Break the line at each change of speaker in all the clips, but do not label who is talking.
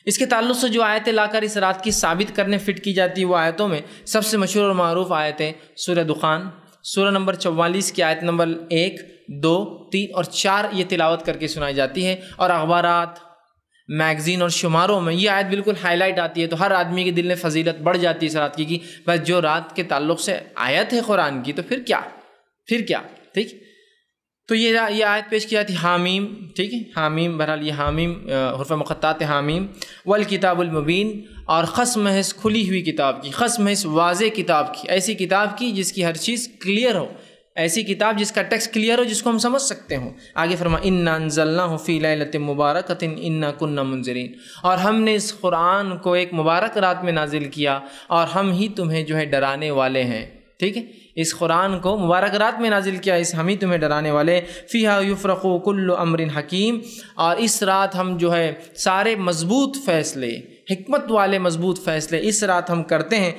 اس کے تعلق سے جو آیتیں لا کر اس رات کی ثابت کرنے فٹ کی جاتی ہے وہ آیتوں میں سب سے مشہور اور معروف آیتیں سورہ دخان، سورہ نمبر 44 کی آیت نمبر 1، 2، 3 اور 4 یہ تلاوت کر کے سنائی جاتی ہے، اور اخبارات، میگزین اور شماروں میں یہ آیت بالکل ہائی لائٹ آتی ہے، تو ہر آدمی کے دل میں فضیلت بڑھ جاتی ہے اس رات کی کہ بس جو رات کے تعلق سے آیت ہے قرآن کی تو پھر کیا ٹھیک۔ تو یہ آیت پیش کی جاتی ہے حامیم، ٹھیک ہے، حامیم، بہرحال یہ حامیم حروف مقطعات حامیم، والکتاب المبین، اور قسم ہے اس کھلی ہوئی کتاب کی، قسم ہے اس واضح کتاب کی، ایسی کتاب کی جس کی ہر چیز کلیئر ہو، ایسی کتاب جس کا ٹیکسٹ کلیئر ہو، جس کو ہم سمجھ سکتے ہوں۔ آگے فرما انا انزلناہ فی لیلۃ مبارکۃ انا کنا منذرین، اور ہم نے اس قرآن کو ایک مبارک رات میں نازل کیا اور ہم ہی تمہیں جو ہے ڈرانے والے ہیں، ٹھیک ہے، اس قرآن کو مبارک رات میں نازل کیا، ہم ہی تمہیں ڈرانے والے، فیہا یفرق کل امر حکیم، اور اس رات ہم جو ہے سارے مضبوط فیصلے، حکمت والے مضبوط فیصلے اس رات ہم کرتے ہیں،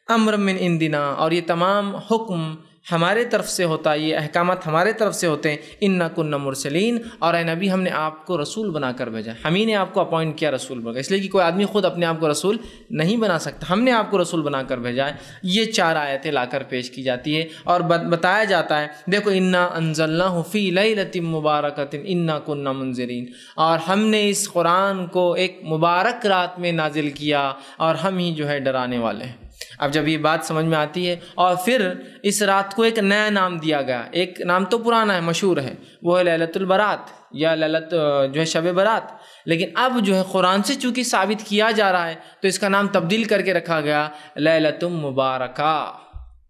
امر من عندنا، اور یہ تمام حکم ہمارے طرف سے ہوتا ہے، یہ احکامات ہمارے طرف سے ہوتے ہیں، انا کنا مرسلین، اور اے نبی ہم نے آپ کو رسول بنا کر بھیجا، ہم ہی نے آپ کو اپوائنٹ کیا رسول بنا، اس لیے کہ کوئی آدمی خود اپنے آپ کو رسول نہیں بنا سکتا، ہم نے آپ کو رسول بنا کر بھیجا ہے۔ یہ 4 آیتیں لا کر پیش کی جاتی ہے اور بتایا جاتا ہے دیکھو انا انزلناہ فی لیلۃ مبارکۃ انا کنا منذرین، اور ہم نے اس قرآن کو ایک مبارک رات میں نازل کیا اور ہم ہی جو ہے ڈرانے والے ہیں۔ اب جب یہ بات سمجھ میں آتی ہے اور پھر اس رات کو ایک نیا نام دیا گیا، ایک نام تو پرانا ہے، مشہور ہے، وہ ہے لیلۃ البرات یا لیلۃ جو ہے شب برات، لیکن اب جو ہے قرآن سے چونکہ ثابت کیا جا رہا ہے تو اس کا نام تبدیل کر کے رکھا گیا لیلۃ مبارکہ،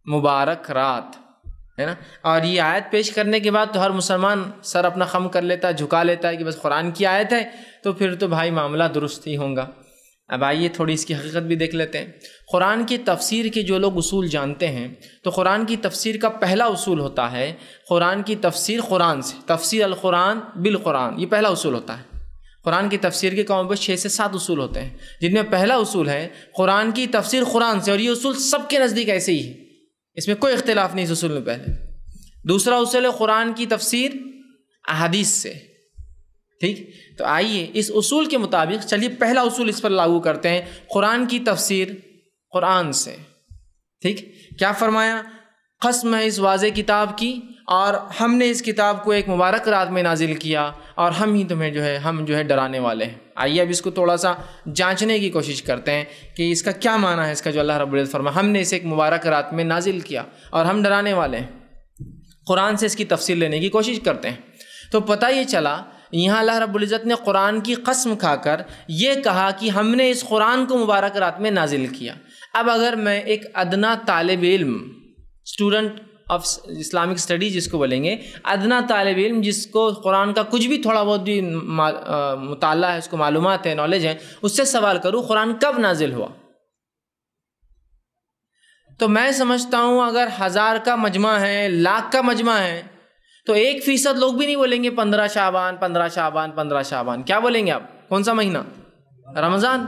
مبارک رات، ہے نا۔ اور یہ آیت پیش کرنے کے بعد تو ہر مسلمان سر اپنا خم کر لیتا ہے، جھکا لیتا ہے کہ بس قرآن کی آیت ہے تو پھر تو بھائی معاملہ درست ہی ہوگا۔ اب آئیے تھوڑی اس کی حقیقت بھی دیکھ لیتے ہیں۔ قرآن کی تفسیر کے جو لوگ اصول جانتے ہیں تو قرآن کی تفسیر کا پہلا اصول ہوتا ہے قرآن کی تفسیر قرآن سے، تفسیر القرآن بالقرآن، یہ پہلا اصول ہوتا ہے۔ قرآن کی تفسیر کے کم بیش 6 سے 7 اصول ہوتے ہیں، جن میں پہلا اصول ہے قرآن کی تفسیر قرآن سے، اور یہ اصول سب کے نزدیک ایسے ہی ہے، اس میں کوئی اختلاف نہیں اس اصول میں پہلے۔ دوسرا اصول ہے قرآن کی تفسیر احادیث سے، ٹھیک۔ تو آئیے اس اصول کے مطابق چلیے پہلا اصول اس پر لاگو کرتے ہیں، قرآن کی تفسیر قرآن سے، ٹھیک۔ کیا فرمایا؟ قسم ہے اس واضح کتاب کی، اور ہم نے اس کتاب کو ایک مبارک رات میں نازل کیا اور ہم ہی تمہیں جو ہے ڈرانے والے ہیں۔ آئیے اب اس کو تھوڑا سا جانچنے کی کوشش کرتے ہیں کہ اس کا کیا معنی ہے، اس کا جو اللہ رب العزت فرمایا ہم نے اسے ایک مبارک رات میں نازل کیا اور ہم ڈرانے والے ہیں۔ قرآن سے اس کی تفسیر لینے کی کوشش کرتے ہیں تو پتہ یہ چلا یہاں اللہ رب العزت نے قرآن کی قسم کھا کر یہ کہا کہ ہم نے اس قرآن کو مبارک رات میں نازل کیا۔ اب اگر میں ایک ادنا طالب علم، اسٹوڈنٹ آف اسلامک اسٹڈی جس کو بولیں گے، ادنا طالب علم جس کو قرآن کا کچھ بھی تھوڑا بہت بھی مطالعہ ہے، اس کو معلومات ہے، نالج ہے، اس سے سوال کروں قرآن کب نازل ہوا، تو میں سمجھتا ہوں اگر 1000 کا مجمع ہے، لاکھ کا مجمع ہے، تو 1% لوگ بھی نہیں بولیں گے 15 شعبان 15 شعبان 15 شعبان، کیا بولیں گے آپ؟ کون سا مہینہ؟ رمضان۔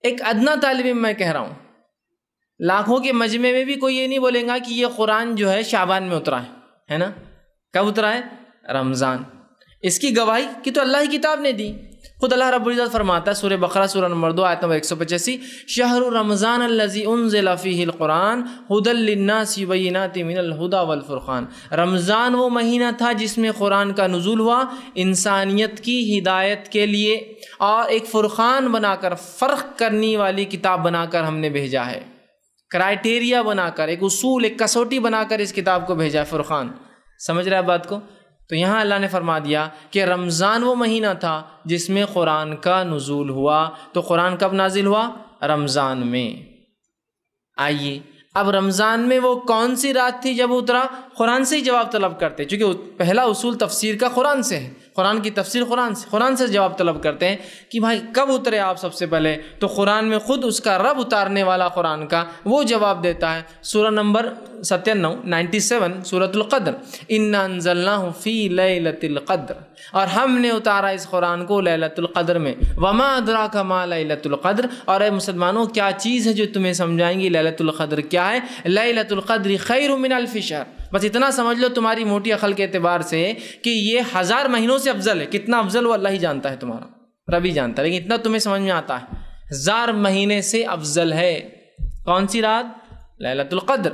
ایک ادنا طالب علم میں کہہ رہا ہوں، لاکھوں کے مجمع میں بھی کوئی یہ نہیں بولیں گا کہ یہ قرآن جو ہے شعبان میں اترا ہے نا؟ کب اترا ہے؟ رمضان۔ اس کی گواہی کہ تو اللہ کی کتاب نے دی، خود اللہ رب العزت فرماتا ہے سورہ بقرہ سورہ نمبر 2 آیت نمبر 185، شہر رمضان الذی انزل فیہ القرآن ھدی للناس بینات من الھدی والفرقان، رمضان وہ مہینہ تھا جس میں قرآن کا نزول ہوا انسانیت کی ہدایت کے لیے، اور ایک فرقان بنا کر، فرق کرنے والی کتاب بنا کر ہم نے بھیجا ہے، کرائٹیریا بنا کر، ایک اصول، ایک کسوٹی بنا کر اس کتاب کو بھیجا ہے، فرقان۔ سمجھ رہے ہیں بات کو؟ تو یہاں اللہ نے فرما دیا کہ رمضان وہ مہینہ تھا جس میں قرآن کا نزول ہوا، تو قرآن کب نازل ہوا؟ رمضان میں۔ آئیے اب رمضان میں وہ کون سی رات تھی جب اترا؟ قرآن سے ہی جواب طلب کرتے، چونکہ پہلا اصول تفسیر کا قرآن سے ہے، قرآن کی تفسیر قرآن سے جواب طلب کرتے ہیں کہ بھائی کب اترے آپ سب سے پہلے، تو قرآن میں خود اس کا رب اتارنے والا قرآن کا وہ جواب دیتا ہے، سورہ نمبر 97 سورۃ القدر، انا انزلناہ فی لیلۃ القدر، اور ہم نے اتارا اس قرآن کو لیلۃ القدر میں، وما ادراک ما لیلۃ القدر، اور اے مسلمانوں کیا چیز ہے جو تمہیں سمجھائیں گی لیلۃ القدر کیا ہے؟ لیلۃ القدر خیر من الف شہر، بس اتنا سمجھ لو تمہاری موٹی عقل کے اعتبار سے کہ یہ 1000 مہینوں سے افضل ہے، کتنا افضل وہ اللہ ہی جانتا ہے تمہارا، ربی جانتا ہے، لیکن اتنا تمہیں سمجھ میں آتا ہے 1000 مہینے سے افضل ہے کون سی رات؟ لیلۃ القدر،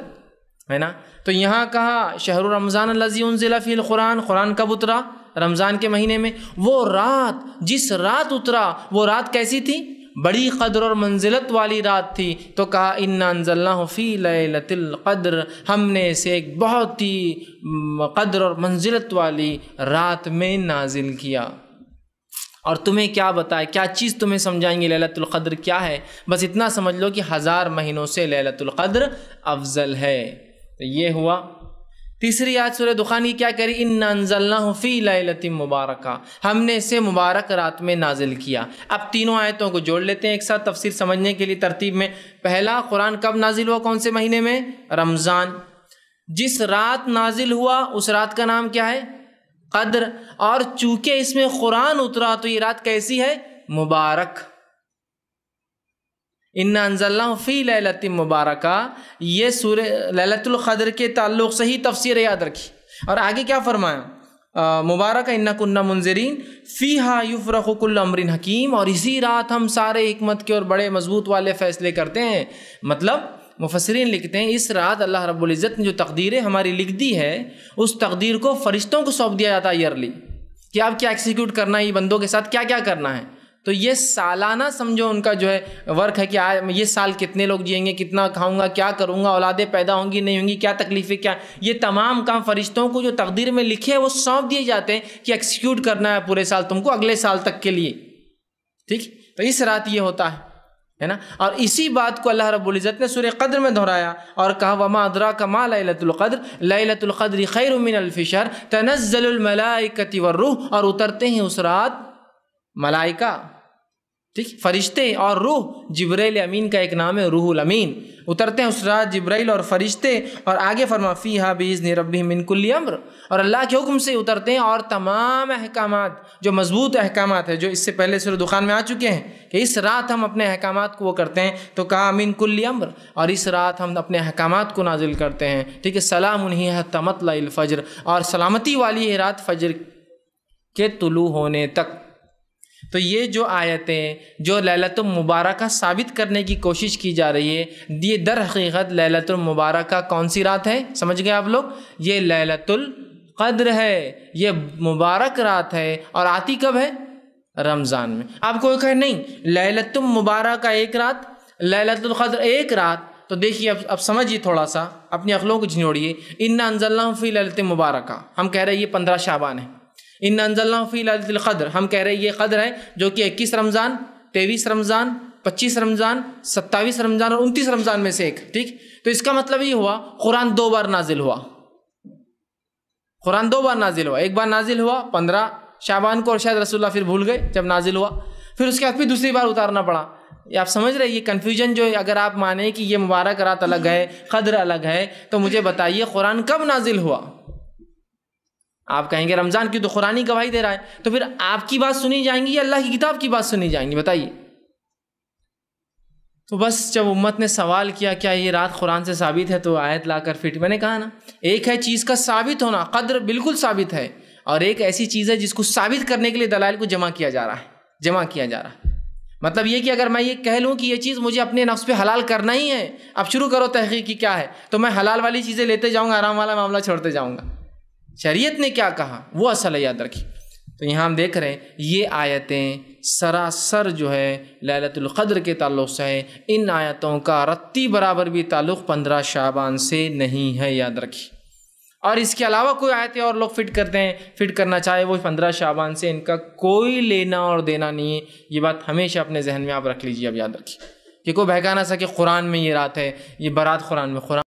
ہے نا؟ تو یہاں کہا شہر رمضان الذی انزل فیہ القرآن، قرآن کب اترا؟ رمضان کے مہینے میں۔ وہ رات، جس رات اترا وہ رات کیسی تھی؟ بڑی قدر اور منزلت والی رات تھی۔ تو کہا انا انزلناہ فی لیلۃ القدر، ہم نے اسے ایک بہت ہی قدر اور منزلت والی رات میں نازل کیا۔ اور تمہیں کیا بتائے، کیا چیز تمہیں سمجھائیں گے لیلۃ القدر کیا ہے؟ بس اتنا سمجھ لو کہ 1000 مہینوں سے لیلۃ القدر افضل ہے۔ تو یہ ہوا۔ تیسری آیت سورہ دخان کی کیا کری؟ انا انزلناہ فی لیلۃ مبارکہ، ہم نے اسے مبارک رات میں نازل کیا۔ اب تینوں آیتوں کو جوڑ لیتے ہیں ایک ساتھ تفسیر سمجھنے کے لیے ترتیب میں۔ پہلا، قرآن کب نازل ہوا؟ کون سے مہینے میں؟ رمضان۔ جس رات نازل ہوا اس رات کا نام کیا ہے؟ قدر۔ اور چونکہ اس میں قرآن اترا تو یہ رات کیسی ہے؟ مبارک۔ انا انزلناہ فی لیلۃ مبارکہ، یہ سورہ لیلۃ القدر کے تعلق سے ہی تفسیر یاد رکھی۔ اور آگے کیا فرمایا؟ مبارک انا کنا منذرین فیہا یفرق کل امر حکیم، اور اسی رات ہم سارے حکمت کے اور بڑے مضبوط والے فیصلے کرتے ہیں۔ مطلب مفسرین لکھتے ہیں اس رات اللہ رب العزت نے جو تقدیریں ہماری لکھ دی ہے، اس تقدیر کو فرشتوں کو سونپ دیا جاتا ہے ایئرلی، کہ اب کیا ایکسیکیوٹ کرنا ہے، یہ بندوں کے ساتھ کیا کیا کرنا ہے۔ تو یہ سالانہ سمجھو ان کا جو ہے ورک ہے کہ یہ سال کتنے لوگ جئیں گے، کتنا کھاؤں گا، کیا کروں گا، اولادیں پیدا ہوں گی نہیں ہوں گی، کیا تکلیفیں، کیا، یہ تمام کام فرشتوں کو جو تقدیر میں لکھے وہ سونپ دیے جاتے ہیں کہ ایکسیکیوٹ کرنا ہے پورے سال تم کو، اگلے سال تک کے لیے۔ ٹھیک، تو اس رات یہ ہوتا ہے نا۔ اور اسی بات کو اللہ رب العزت نے سورہ قدر میں دہرایا اور کہا وما ادراک ما لیلۃ القدر لیلۃ القدر خیر من الف شہر تنزل الملائکۃ والروح، اور اترتے ہیں اس رات ملائکہ، ٹھیک، فرشتے اور روح۔ جبرائیل امین کا ایک نام ہے روح الامین، اترتے ہیں اس رات جبرائیل اور فرشتے۔ اور آگے فرما فیہا باذن ربہم من کل امر، اور اللہ کے حکم سے اترتے ہیں، اور تمام احکامات جو مضبوط احکامات ہیں جو اس سے پہلے سورہ دخان میں آ چکے ہیں کہ اس رات ہم اپنے احکامات کو وہ کرتے ہیں، تو کہا من کل امر، اور اس رات ہم اپنے احکامات کو نازل کرتے ہیں۔ ٹھیک ہے، سلام ہی حتی مطلع الفجر، اور سلامتی والی ہے رات فجر کے طلوع ہونے تک۔ تو یہ جو آیتیں جو لیلۃ المبارکہ ثابت کرنے کی کوشش کی جا رہی ہے، یہ در حقیقت لیلۃ المبارکہ کون سی رات ہے؟ سمجھ گئے آپ لوگ؟ یہ لیلۃ القدر ہے، یہ مبارک رات ہے، اور آتی کب ہے؟ رمضان میں۔ آپ کوئی کہے نہیں لیلۃ المبارکہ ایک رات، لیلۃ القدر ایک رات، تو دیکھیے اب سمجھیے، تھوڑا سا اپنی عقلوں کو جھنجھوڑیے۔ انا انزلناہ فی لیلۃ مبارکہ، ہم کہہ رہے ہیں یہ 15 شعبان ہے۔ انا انزلناہ فی لیلۃ القدر، ہم کہہ رہے ہیں یہ قدر ہے جو کہ 21 رمضان، 23 رمضان، 25 رمضان، 27 رمضان اور 29 رمضان میں سے ایک۔ ٹھیک، تو اس کا مطلب یہ ہوا قرآن 2 بار نازل ہوا، قرآن 2 بار نازل ہوا۔ ایک بار نازل ہوا 15 شعبان کو، اور شاید رسول اللہ پھر بھول گئے جب نازل ہوا، پھر اس کے بعد پھر دوسری بار اتارنا پڑا۔ یہ آپ سمجھ رہے ہیں یہ کنفیوژن جو ہے؟ اگر آپ مانیں کہ یہ مبارک رات الگ ہے، قدر الگ ہے، تو مجھے بتائیے قرآن کب نازل ہوا؟ آپ کہیں گے رمضان کی، تو قرآن ہی گواہی دے رہا ہے، تو پھر آپ کی بات سنی جائیں گی یا اللہ کی کتاب کی بات سنی جائیں گی؟ بتائیے۔ تو بس جب امت نے سوال کیا کیا یہ رات قرآن سے ثابت ہے، تو آیت لا کر فٹ، میں نے کہا نا، ایک ہے چیز کا ثابت ہونا، قدر بالکل ثابت ہے، اور ایک ایسی چیز ہے جس کو ثابت کرنے کے لیے دلائل کو جمع کیا جا رہا ہے۔ مطلب یہ کہ اگر میں یہ کہہ لوں کہ یہ چیز مجھے اپنے نفس پہ حلال کرنا ہی ہے، اب شروع کرو تحقیق کی کیا ہے، تو میں حلال والی چیزیں لیتے جاؤں گا، حرام والا معاملہ چھوڑتے جاؤں گا۔ شریعت نے کیا کہا وہ اصل ہے، یاد رکھیے۔ تو یہاں ہم دیکھ رہے ہیں یہ آیتیں سراسر جو ہے لیلۃ القدر کے تعلق سے ہے۔ ان آیتوں کا رتی برابر بھی تعلق 15 شعبان سے نہیں ہے، یاد رکھیے۔ اور اس کے علاوہ کوئی آیتیں اور لوگ فٹ کرنا چاہے وہ 15 شعبان سے، ان کا کوئی لینا اور دینا نہیں ہے۔ یہ بات ہمیشہ اپنے ذہن میں آپ رکھ لیجیے، اب یاد رکھیے کہ کوئی بہکا نہ سکے قرآن میں یہ رات ہے، یہ برات قرآن میں، قرآن